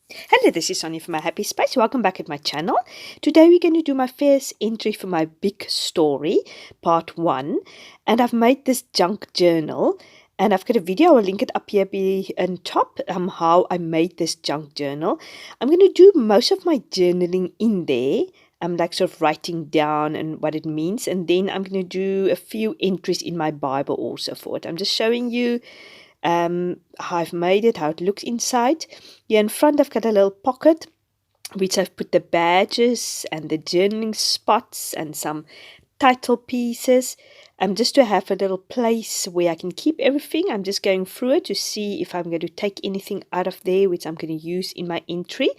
Hello, this is Sonja from My Happy Space. Welcome back at my channel. Today we're going to do my first entry for my big story, part 1. And I've made this junk journal. And I've got a video, I'll link it up here on top, how I made this junk journal. I'm going to do most of my journaling in there. I'm like sort of writing down and what it means. And then I'm going to do a few entries in my Bible also for it. I'm just showing you how I've made it, how it looks inside. Here in front I've got a little pocket which I've put the badges and the journaling spots and some title pieces, just to have a little place where I can keep everything. I'm just going through it to see if I'm going to take anything out of there which I'm going to use in my entry.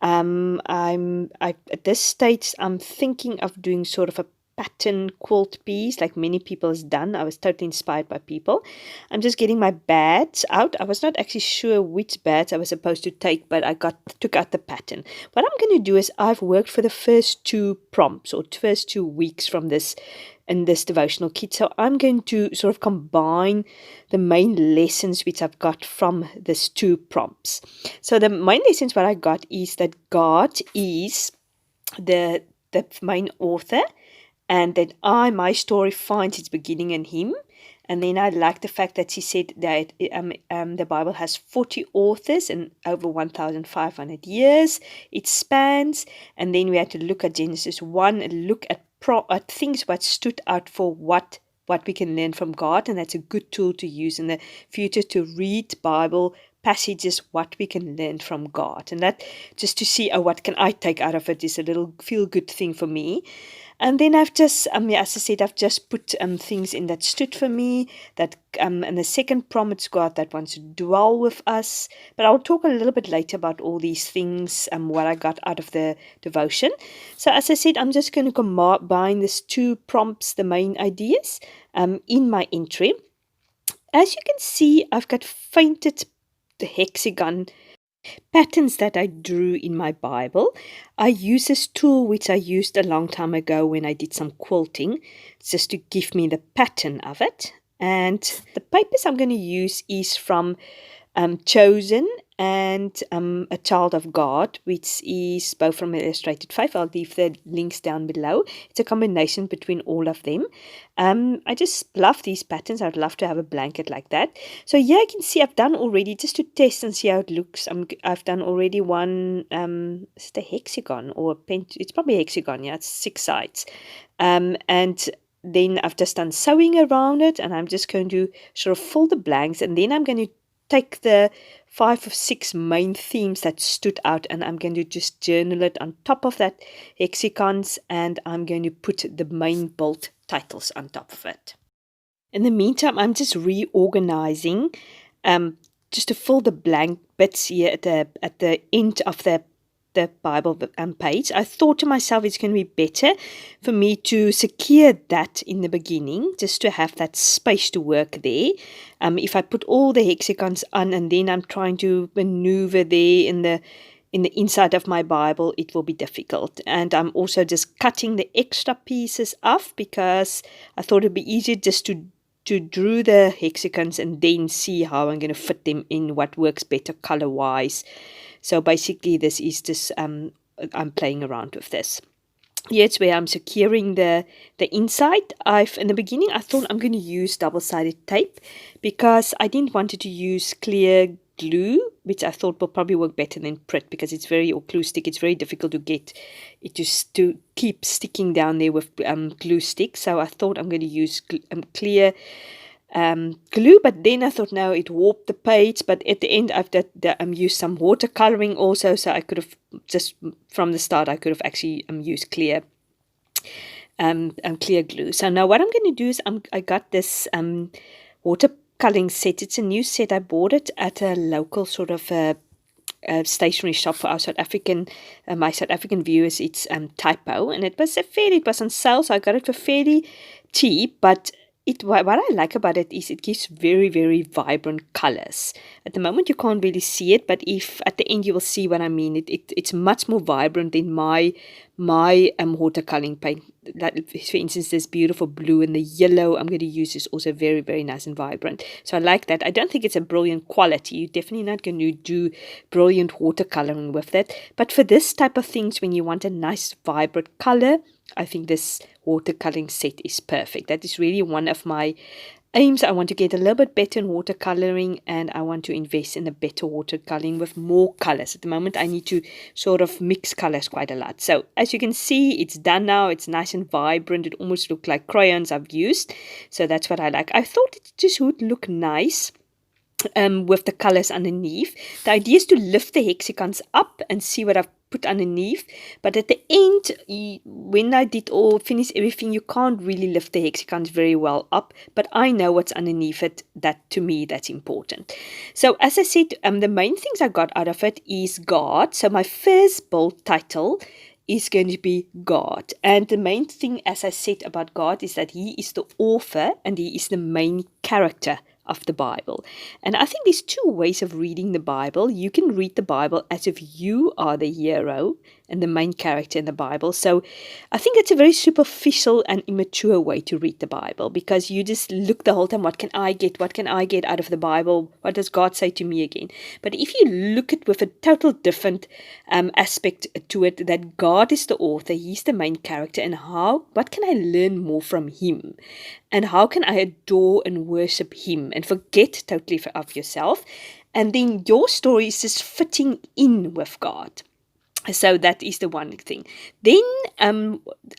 At this stage I'm thinking of doing sort of a pattern quilt piece like many people has done. I was totally inspired by people. I'm just getting my bads out. I was not actually sure which bads I was supposed to take, but I took out the pattern. What I'm going to do is I've worked for the first 2 prompts or first 2 weeks from this in this devotional kit. So I'm going to sort of combine the main lessons which I've got from these 2 prompts. So the main lessons what I got is that God is the main author, and that my story finds its beginning in him. And then I like the fact that she said that the Bible has 40 authors and over 1,500 years it spans. And then we had to look at Genesis 1 and look at things what stood out for what we can learn from God. And that's a good tool to use in the future to read Bible passages what we can learn from God. And that just to see what can I take out of it is a little feel-good thing for me. And then I've just, as I said, I've just put things in that stood for me, that and the second prompt, it's God that wants to dwell with us. But I'll talk a little bit later about all these things, what I got out of the devotion. So as I said, I'm just going to combine these 2 prompts, the main ideas, in my entry. As you can see, I've got fainted the hexagon patterns that I drew in my Bible. I use this tool which I used a long time ago when I did some quilting, just to give me the pattern of it. And the papers I'm going to use is from Chosen and A Child of God, which is both from Illustrated 5. I'll leave the links down below. It's a combination between all of them. I just love these patterns. I'd love to have a blanket like that. So here I can see I've done already, just to test and see how it looks. I've done already one, is it a hexagon or a it's probably a hexagon, yeah, it's 6 sides. And then I've just done sewing around it, and I'm just going to sort of fill the blanks, and then I'm going to take the 5 or 6 main themes that stood out, and I'm going to just journal it on top of that hexagons, and I'm going to put the main bold titles on top of it. In the meantime, I'm just reorganizing just to fill the blank bits here at the end of the Bible page. I thought to myself it's going to be better for me to secure that in the beginning, just to have that space to work there. If I put all the hexagons on and then I'm trying to maneuver there in the inside of my Bible, it will be difficult. And I'm also just cutting the extra pieces off, because I thought it'd be easier just to draw the hexagons and then see how I'm going to fit them in, what works better color-wise. So basically this is just, I'm playing around with this. Here's where I'm securing the inside. In the beginning, I thought I'm going to use double-sided tape, because I didn't want to use clear glue, which I thought will probably work better than Pritt, because it's or glue stick. It's very difficult to get it to keep sticking down there with glue stick. So I thought I'm going to use clear glue, but then I thought no, it warped the page. But at the end I've used some watercoloring also, so I could have just from the start I could have actually used clear glue. So now what I'm going to do is I got this watercoloring set. It's a new set. I bought it at a local sort of stationery shop for our South African my South African viewers. It's Typo, and it was on sale, so I got it for fairly cheap. But what I like about it is it gives very, very vibrant colors. At the moment, you can't really see it, but if at the end you will see what I mean. It's much more vibrant than my watercoloring paint. Like, for instance, this beautiful blue and the yellow I'm going to use is also very, very nice and vibrant. So I like that. I don't think it's a brilliant quality. You're definitely not going to do brilliant watercoloring with it. But for this type of things, when you want a nice, vibrant color, I think this watercoloring set is perfect. That is really one of my aims. I want to get a little bit better in watercoloring, and I want to invest in a better watercoloring with more colors. At the moment, I need to sort of mix colors quite a lot. So as you can see, it's done now. It's nice and vibrant. It almost looks like crayons I've used. So that's what I like. I thought it just would look nice with the colors underneath. The idea is to lift the hexagons up and see what I've put underneath, but at the end, when I did finish everything, you can't really lift the hexagons very well up, but I know what's underneath it. That, to me, that's important. So as I said, the main things I got out of it is God. So my first bold title is going to be God. And the main thing, as I said, about God is that He is the author and He is the main character of the Bible. And I think there's two ways of reading the Bible. You can read the Bible as if you are the hero and the main character in the Bible. So I think it's a very superficial and immature way to read the Bible, because you just look the whole time, what can I get? What can I get out of the Bible? What does God say to me again? But if you look at with a total different aspect to it, that God is the author, He's the main character, and what can I learn more from Him? And how can I adore and worship Him and forget totally of yourself? And then your story is just fitting in with God. So that is the one thing. Then,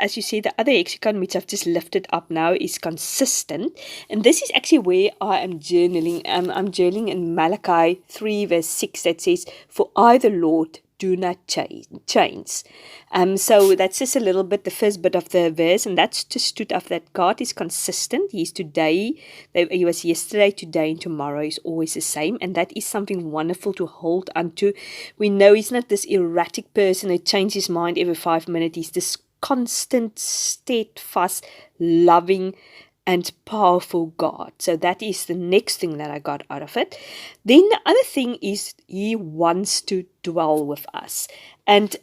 as you see, the other hexagon, which I've just lifted up now, is consistent. And this is actually where I am journaling. I'm journaling in Malachi 3 verse 6 that says, "For I, the Lord, do not change." So that's just a little bit, the first bit of the verse, and that's just stood of that God is consistent. He is today, He was yesterday, today, and tomorrow is always the same, and that is something wonderful to hold onto. We know He's not this erratic person who changes his mind every 5 minutes. He's this constant, steadfast, loving, and powerful God. So that is the next thing that I got out of it. Then the other thing is He wants to dwell with us. And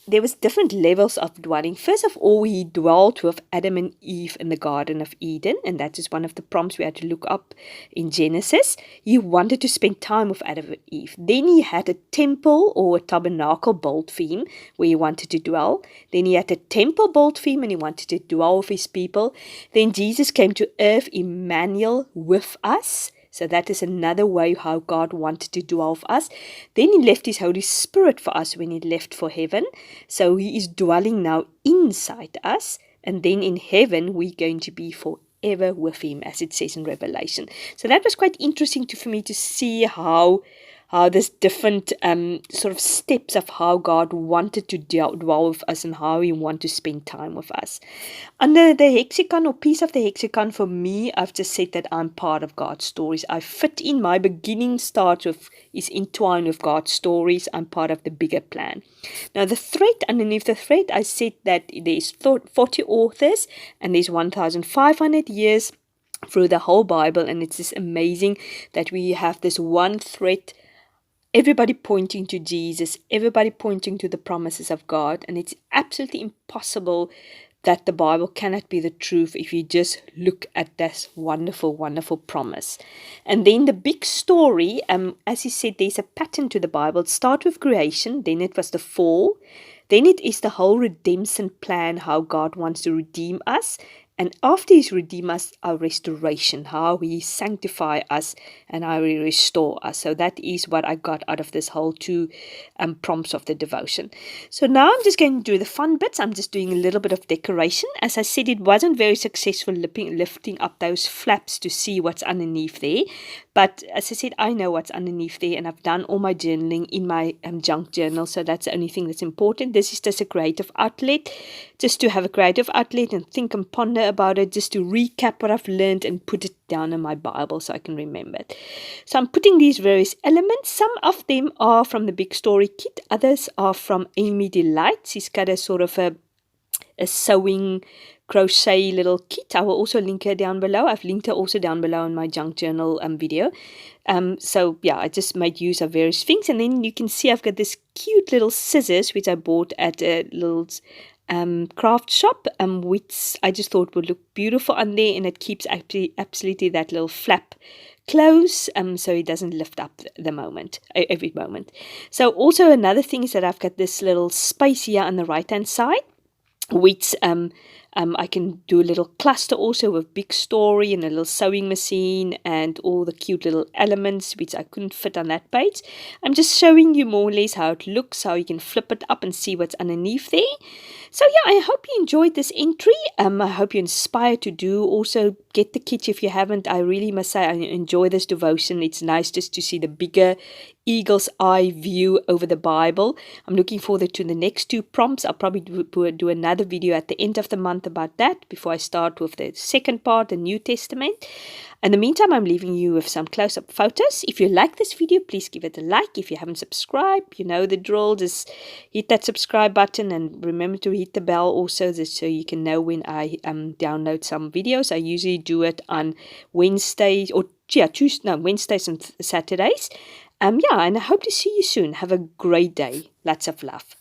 there was different levels of dwelling. First of all, He dwelt with Adam and Eve in the Garden of Eden, and that is one of the prompts we had to look up in Genesis. He wanted to spend time with Adam and Eve. Then He had a temple or a tabernacle built for Him where He wanted to dwell. Then He had a temple built for Him and He wanted to dwell with His people. Then Jesus came to earth, Emmanuel, with us. So that is another way how God wanted to dwell with us. Then He left His Holy Spirit for us when He left for heaven. So He is dwelling now inside us. And then in heaven, we're going to be forever with Him, as it says in Revelation. So that was quite interesting for me to see how there's different sort of steps of how God wanted to dwell with us and how He wanted to spend time with us. Under the hexagon or piece of the hexagon, for me, I've just said that I'm part of God's stories. I fit in. My beginning is entwined with God's stories. I'm part of the bigger plan. Now the thread, underneath the thread, I said that there's 40 authors and there's 1,500 years through the whole Bible, and it's just amazing that we have this one thread, everybody pointing to Jesus, everybody pointing to the promises of God, and it's absolutely impossible that the Bible cannot be the truth if you just look at this wonderful, wonderful promise. And then the big story, as he said, there's a pattern to the Bible. It starts with creation, then it was the fall, then it is the whole redemption plan, how God wants to redeem us. And after He's redeemed us, our restoration, how He sanctify us and how He restore us. So that is what I got out of this whole two prompts of the devotion. So now I'm just going to do the fun bits. I'm just doing a little bit of decoration. As I said, it wasn't very successful lifting up those flaps to see what's underneath there. But as I said, I know what's underneath there, and I've done all my journaling in my junk journal. So that's the only thing that's important. This is just a creative outlet, just to have a creative outlet and think and ponder about it, just to recap what I've learned and put it down in my Bible so I can remember it. So I'm putting these various elements. Some of them are from the Big Story Kit. Others are from Amy Delight. She's got a sort of a sewing crochet little kit. I will also link her down below. I've linked her also down below in my junk journal video. So yeah, I just made use of various things, and then you can see I've got this cute little scissors which I bought at a little craft shop, which I just thought would look beautiful on there, and it keeps absolutely that little flap close, so it doesn't lift up the moment every moment. So also another thing is that I've got this little space here on the right hand side, which I can do a little cluster also with big story and a little sewing machine and all the cute little elements which I couldn't fit on that page. I'm just showing you more or less how it looks, how you can flip it up and see what's underneath there. So yeah, I hope you enjoyed this entry. I hope you're inspired to do. Also, get the kit if you haven't. I really must say I enjoy this devotion. It's nice just to see the bigger eagle's eye view over the Bible. I'm looking forward to the next 2 prompts. I'll probably do another video at the end of the month about that before I start with the second part, the New Testament. In the meantime, I'm leaving you with some close-up photos. If you like this video, please give it a like. If you haven't subscribed, you know the drill. Just hit that subscribe button and remember to hit the bell also, so you can know when I download some videos. I usually do it on Wednesdays Wednesdays and Saturdays. Yeah, and I hope to see you soon. Have a great day. Lots of love.